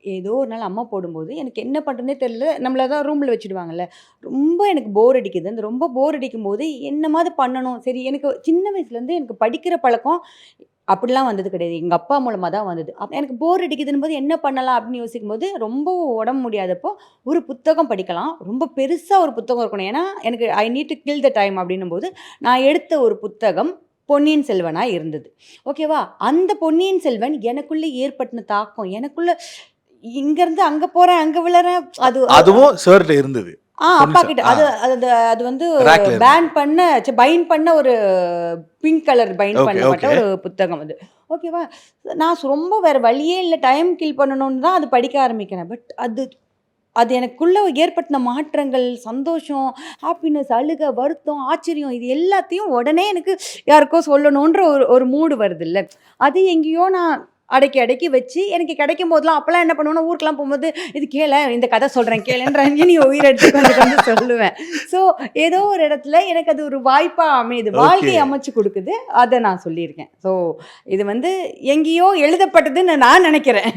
ஏதோ ஒரு நாள் அம்மா போடும்போது எனக்கு என்ன பண்ணுறதுனே தெரியல. நம்மள தான் ரூம்ல வச்சுடுவாங்கல்ல. ரொம்ப எனக்கு போர் அடிக்குது. அந்த ரொம்ப போர் அடிக்கும்போது என்னமாவது பண்ணணும். சரி எனக்கு சின்ன வயசுலேருந்து எனக்கு படிக்கிற பழக்கம் அப்படிலாம் வந்தது கிடையாது. எங்க அப்பா மூலமா தான் வந்தது. எனக்கு போர் அடிக்குதுன்னும்போது என்ன பண்ணலாம் அப்படின்னு யோசிக்கும்போது, ரொம்ப உடம்பு முடியாதப்போ, ஒரு புத்தகம் படிக்கலாம். ரொம்ப பெருசா ஒரு புத்தகம் இருக்கணும். ஏன்னா, எனக்கு I need to kill the time அப்படின்னும்போது, நான் எடுத்த ஒரு புத்தகம் பொன்னியின் செல்வனா இருந்தது. ஓகேவா? அந்த பொன்னியின் செல்வன் எனக்குள்ள ஏற்படுத்தின தாக்கம், எனக்குள்ள இங்கருந்து அங்க போறேன், அங்க விழறேன். அது அதுவும் சார்ட்ட இருந்தது. அப்பா கிட்ட. அது அது அது வந்து ரேக்ல இருந்தது. பேன் பண்ண பைண்ட் பண்ண ஒரு பிங்க் கலர் பைண்ட் ஓகே, பண்ணப்பட்ட ஓகே. ஒரு புத்தகம் அது. ஓகேவா? நான் ரொம்ப வேற வழியே இல்ல. டைம் கில் பண்ணணும்னு தான் அது படிக்க ஆரம்பிக்கிறேன். பட் அது அது எனக்குள்ள ஏற்படுத்தின மாற்றங்கள், சந்தோஷம், ஹாப்பினஸ், அழுகை, வருத்தம், ஆச்சரியம் இது எல்லாத்தையும் உடனே எனக்கு யாருக்கோ சொல்லணுன்ற ஒரு ஒரு மூடு வருதுல்ல. அது எங்கேயோ நான் அடக்கி அடக்கி வச்சு, எனக்கு கிடைக்கும் போதெல்லாம் அப்பலாம் என்ன பண்ணுவேன்னா, ஊருக்குலாம் போம்போது, "இது கேளேன், இந்த கதை சொல்றேன் கேளேன்ற" நீ உயிர் எடுத்து கொஞ்சம் கொஞ்சம் சொல்லுவேன். ஸோ ஏதோ ஒரு இடத்துல எனக்கு அது ஒரு வாய்ப்பா அமையுது. ஓகே. வாழ்க்கை அமைச்சு குடுக்குது. அத நான் சொல்லியிருக்கேன். ஸோ இது வந்து எங்கேயோ எழுதப்பட்டதுன்னு நான் நினைக்கிறேன்.